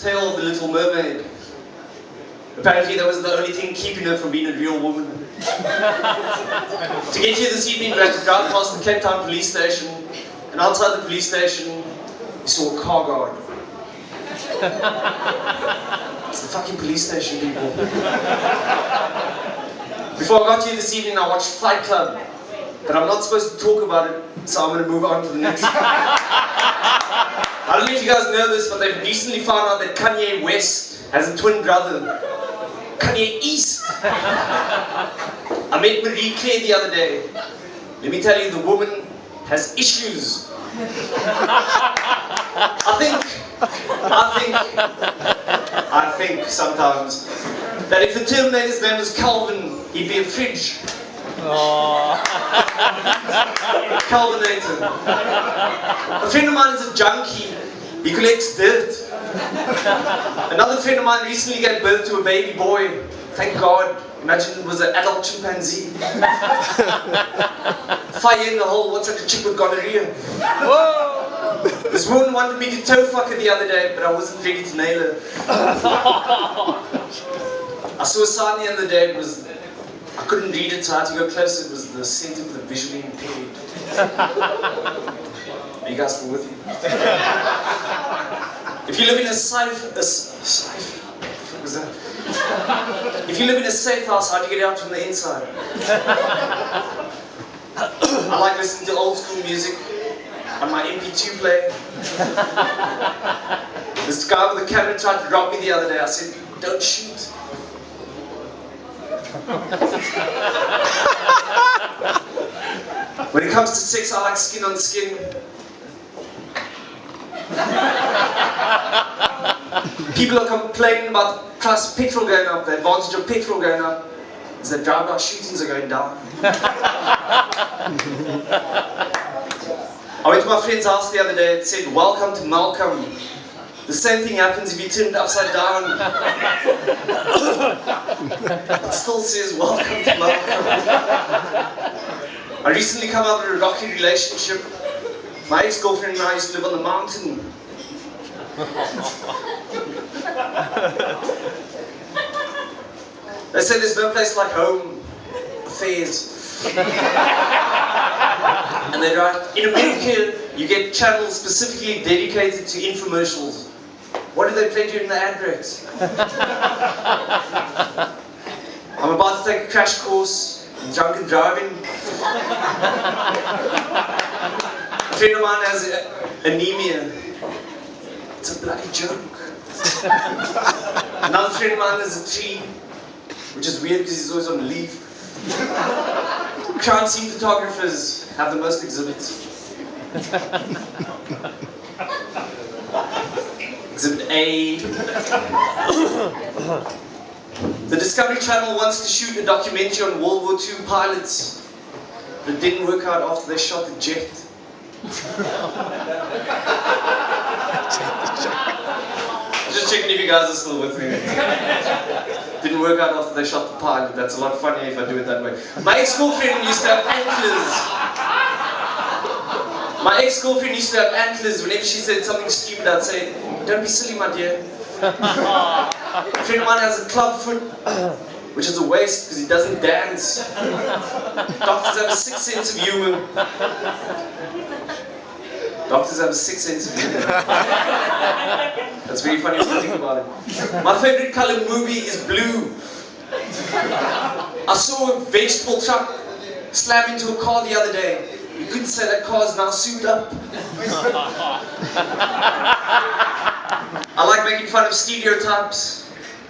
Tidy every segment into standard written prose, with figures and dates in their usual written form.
tale of the Little Mermaid. Apparently that was the only thing keeping her from being a real woman. To get here this evening, we had to drive past the Cape Town police station, and outside the police station, we saw a car guard. It's the fucking police station, people. Before I got here this evening, I watched Fight Club, but I'm not supposed to talk about it, so I'm going to move on to the next. I don't know if you guys know this, but they've recently found out that Kanye West has a twin brother, Kanye East. I met Marie Claire the other day. Let me tell you, the woman has issues. I think sometimes that if the Terminator's name was Calvin, he'd be a fridge. Calvinator. A friend of mine is a junkie. He collects dirt. Another friend of mine recently gave birth to a baby boy. Thank God. Imagine it was an adult chimpanzee. Fire in the hole, what's like a chick with gonorrhea? Whoa! This woman wanted me to toe fuck her the other day, but I wasn't ready to nail her. I saw a sign the other day, I couldn't read it, so I had to go closer. It was the Center for the Visually Impaired. Are you guys still with me? If you live in a If you live in a safe house, how do you get out from the inside? I like listening to old school music on my MP2 player. This guy with the camera tried to rob me the other day. I said, don't shoot. When it comes to sex, I like skin on skin. People are complaining about the price of petrol going up. The advantage of petrol going up is that drive-by shootings are going down. I went to my friend's house the other day and said, welcome to Malcolm. The same thing happens if you turn it upside down. It still says, welcome to Malcolm. I recently come out of a rocky relationship. My ex-girlfriend and I used to live on the mountain. They say there's no place like home. Affairs. And they're right. In America, you get channels specifically dedicated to infomercials. What do they play during the ad breaks? I'm about to take a crash course in drunken driving. A friend of mine has anemia. It's a bloody joke. Another friend of mine has a tree, which is weird because he's always on leave. Crime scene photographers have the most exhibits. Exhibit A. The Discovery Channel wants to shoot a documentary on World War II pilots, but it didn't work out after they shot the jet. Just checking if you guys are still with me. Didn't work out after they shot the pilot. That's a lot funnier if I do it that way. My ex-girlfriend used to have antlers. Whenever she said something stupid, I'd say, don't be silly, my dear. A friend of mine has a club foot, which is a waste because he doesn't dance. Doctors have a sick sense of humor. That's very funny when you think about it. My favorite color movie is blue. I saw a vegetable truck slam into a car the other day. You couldn't say that car is now souped up. I like making fun of stereotypes.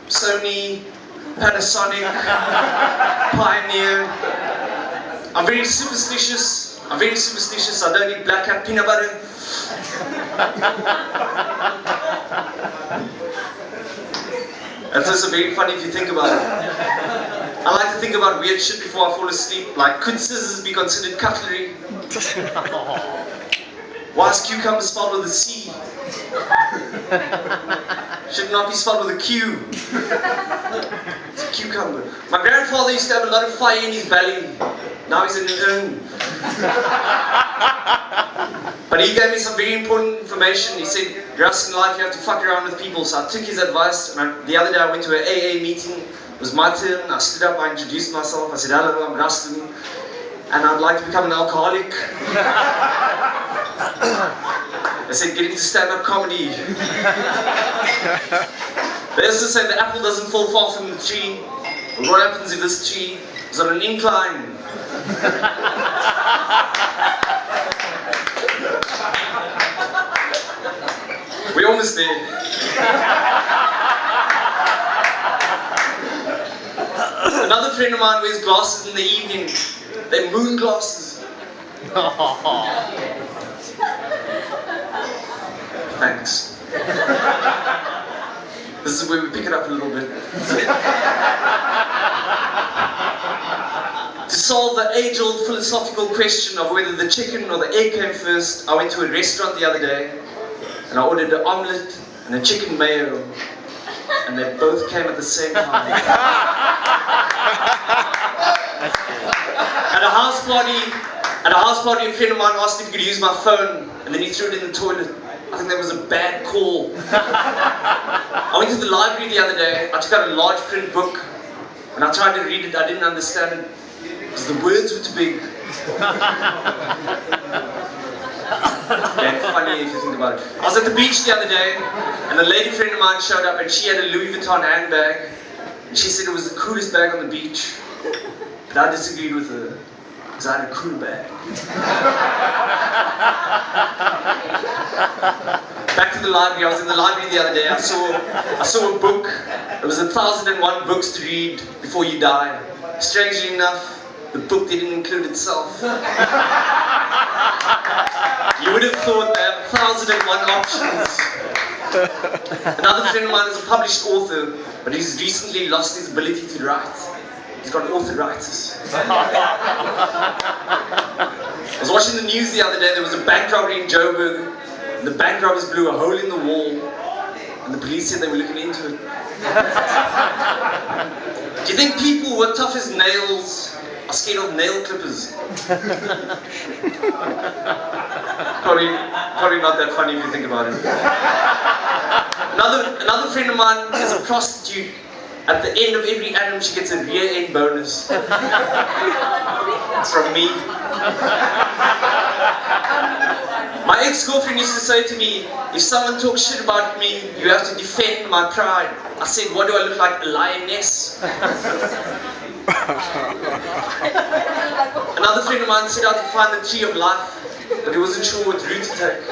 Sony, Panasonic, Pioneer. I'm very superstitious. I don't eat black cat peanut butter. That's also very funny if you think about it. I like to think about weird shit before I fall asleep. Like, could scissors be considered cutlery? Why is cucumber spelled with a C? Should not be spelled with a Q. It's a cucumber. My grandfather used to have a lot of fire in his belly. Now he's in an urn. But he gave me some very important information. He said, Russ, in life you have to fuck around with people, so I took his advice, and the other day I went to an AA meeting. It was my turn. I stood up, I introduced myself, I said, hello, I'm Rustum, and I'd like to become an alcoholic. They said, get into stand-up comedy. They also say the apple doesn't fall far from the tree. But what happens if this tree is on an incline? We're almost there. Another friend of mine wears glasses in the evening. They're moon glasses. Thanks. This is where we pick it up a little bit. To solve the age-old philosophical question of whether the chicken or the egg came first, I went to a restaurant the other day and I ordered an omelette and a chicken mayo, and they both came at the same time. At a house party, a friend of mine asked if he could use my phone, and then he threw it in the toilet. I think that was a bad call. I went to the library the other day. I took out a large print book. When I tried to read it, I didn't understand it because the words were too big. Yeah, it's funny if you think about it. I was at the beach the other day, and a lady friend of mine showed up, and she had a Louis Vuitton handbag, and she said it was the coolest bag on the beach. But I disagreed with her, because I had a cool bag. Back to the library. I was in the library the other day. I saw a book. It was 1001 books to read before you die. Strangely enough, the book didn't include itself. You would have thought they have 1001 options. Another friend of mine is a published author, but he's recently lost his ability to write. He's got arthritis. I was watching the news the other day. There was a bank robbery in Joburg, and the bank robbers blew a hole in the wall, and the police said they were looking into it. Do you think people who are tough as nails are scared of nail clippers? Probably not that funny if you think about it. Another friend of mine is a prostitute. At the end of every annum, she gets a rear end bonus. It's from me. My ex-girlfriend used to say to me, if someone talks shit about me, you have to defend my pride. I said, what do I look like, a lioness? Another friend of mine set out to find the tree of life, but he wasn't sure what route to take.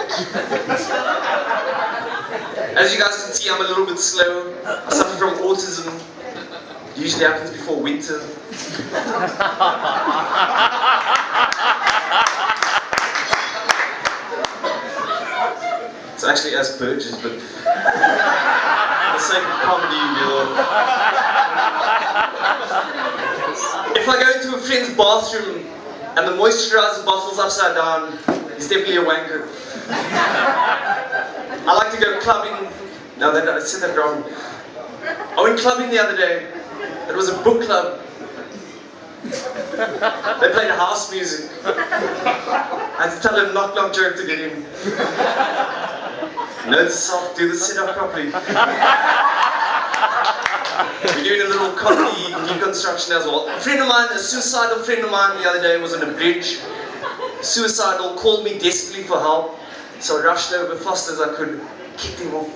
As you guys can see, I'm a little bit slow. I suffer from autism. It usually happens before winter. It's actually Asperger's, but for the sake of comedy, if I go into a friend's bathroom and the moisturizer bottle's upside down, he's definitely a wanker. I like to go clubbing. No, I said that wrong. I went clubbing the other day. It was a book club. They played house music. I had to tell a knock-knock joke to get in. Note to self, do the sit-up properly. We're doing a little comedy deconstruction as well. A friend of mine, a suicidal friend of mine the other day was on a bridge. Suicidal, called me desperately for help. So I rushed over fast as I could, kicked him off.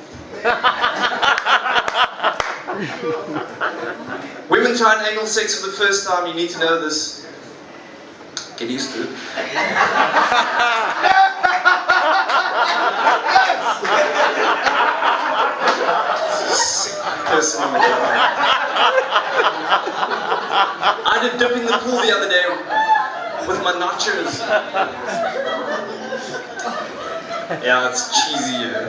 Women trying anal sex for the first time, you need to know this. Get used to it. Sick person in the car. I had a dip in the pool the other day with my nachos. Yeah, it's cheesy, yeah.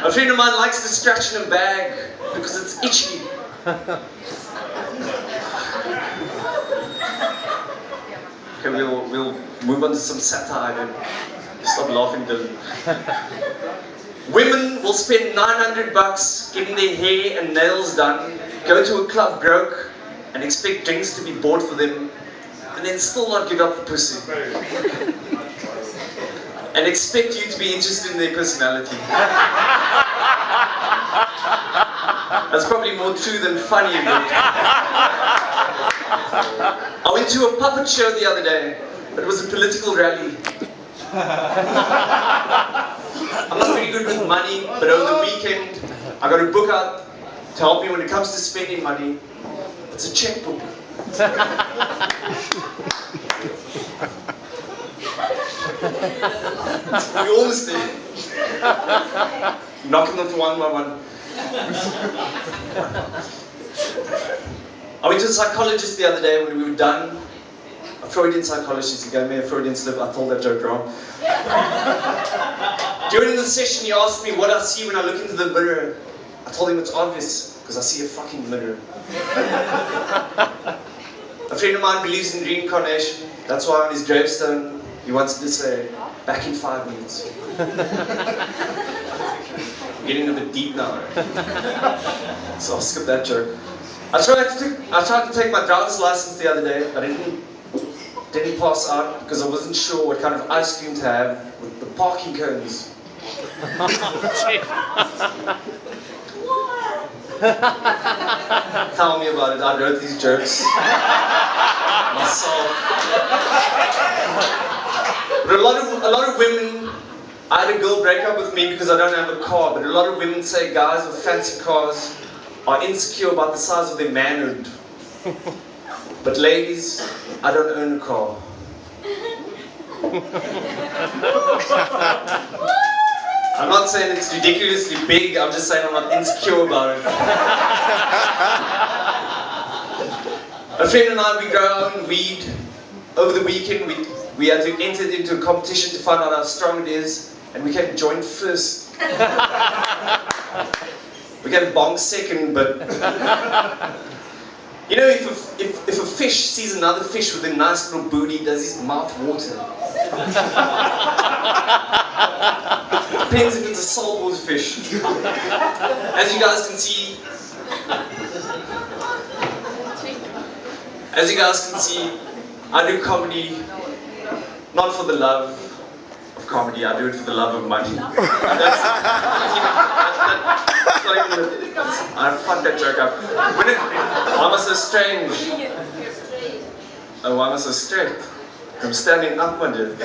A friend of mine likes to scratch in a bag because it's itchy. Okay, we'll move on to some satire then. Stop laughing, Dylan. Women will spend $900 getting their hair and nails done, go to a club broke, and expect drinks to be bought for them, and then still not give up the pussy. and expect you to be interested in their personality. That's probably more true than funny, but I went to a puppet show the other day. It was a political rally. I'm not very good with money, but over the weekend I got a book out to help me when it comes to spending money. It's a checkbook. We're almost there. Knocking them one by one. I went to a psychologist the other day when we were done. A Freudian psychologist, he gave me a Freudian slip. I told that joke wrong. During the session, he asked me what I see when I look into the mirror. I told him it's obvious, because I see a fucking mirror. A friend of mine believes in reincarnation. That's why on his gravestone, he wanted to say, back in 5 minutes. I'm getting a bit deep now. So I'll skip that joke. I tried to take my driver's license the other day, but I didn't pass out because I wasn't sure what kind of ice cream to have with the parking cones. Tell me about it. I wrote these jokes myself. But a lot of women, I had a girl break up with me because I don't have a car, but a lot of women say guys with fancy cars are insecure about the size of their manhood. But ladies, I don't own a car. I'm not saying it's ridiculously big, I'm just saying I'm not insecure about it. A friend and I, we grow our own weed. Over the weekend, we had to enter into a competition to find out how strong it is, and we came joint first. We came bong second, but you know, if a fish sees another fish with a nice little booty, does his mouth water? Depends if it's a saltwater fish. As you guys can see, I do comedy not for the love of comedy, I do it for the love of money. I fucked that joke up. Why am I so strange? Oh, why am I so straight? I'm standing up, my dear.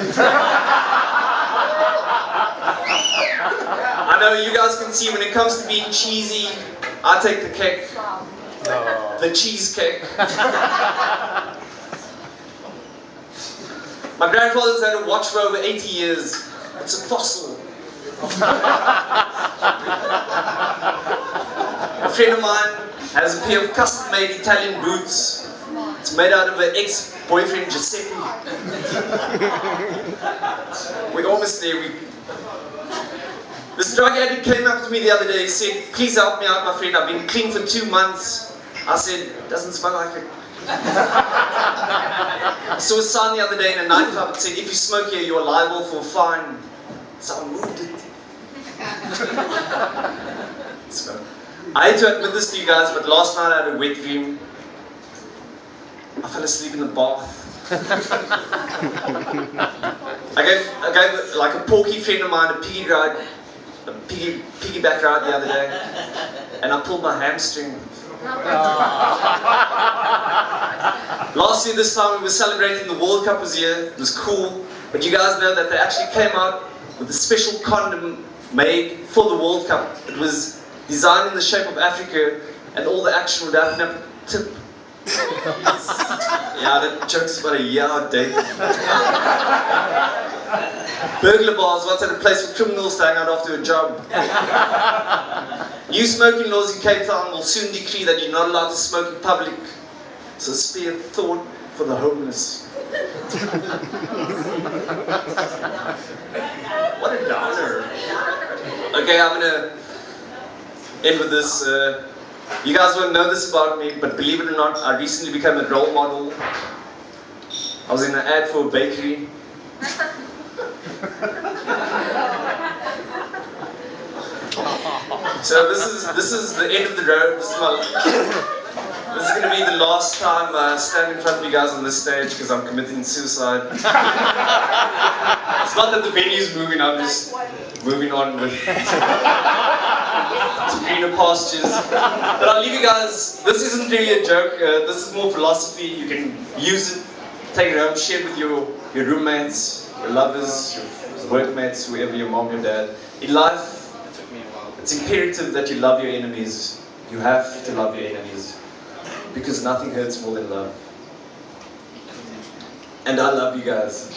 I know you guys can see when it comes to being cheesy, I take the cake. The cheesecake. My grandfather's had a watch for over 80 years. It's a fossil. A friend of mine has a pair of custom-made Italian boots. It's made out of an ex-boyfriend, Giuseppe. We're almost there. This drug addict came up to me the other day. He said, "Please help me out, my friend. I've been clean for 2 months." I said, "Doesn't smell like it." I saw a sign the other day in a nightclub that said, "If you smoke here, you are liable for a fine." So I moved it. So, I hate to admit this to you guys, but last night I had a wet dream. I fell asleep in the bath. I gave like a porky friend of mine a piggyback ride the other day, and I pulled my hamstring. Last year this time we were celebrating the World Cup was here. It was cool, but you guys know that they actually came out with a special condom made for the World Cup. It was designed in the shape of Africa, and all the action would happen at the tip. Yeah, that joke's about a year outdated. Burglar bars once had a place for criminals to hang out after a job. New smoking laws in Cape Town will soon decree that you're not allowed to smoke in public. So spare thought for the homeless. What a downer. Okay, I'm gonna end with this. You guys won't know this about me, but believe it or not, I recently became a role model. I was in an ad for a bakery. So this is the end of the road. This is my This is going to be the last time I stand in front of you guys on this stage because I'm committing suicide. It's not that the venue's moving, I'm just moving on with greener pastures. But I'll leave you guys, this isn't really a joke, this is more philosophy. You can use it, take it home, share it with your roommates, your lovers, your workmates, whoever, your mom, your dad. In life, it's imperative that you love your enemies. You have to love your enemies. Because nothing hurts more than love. And I love you guys.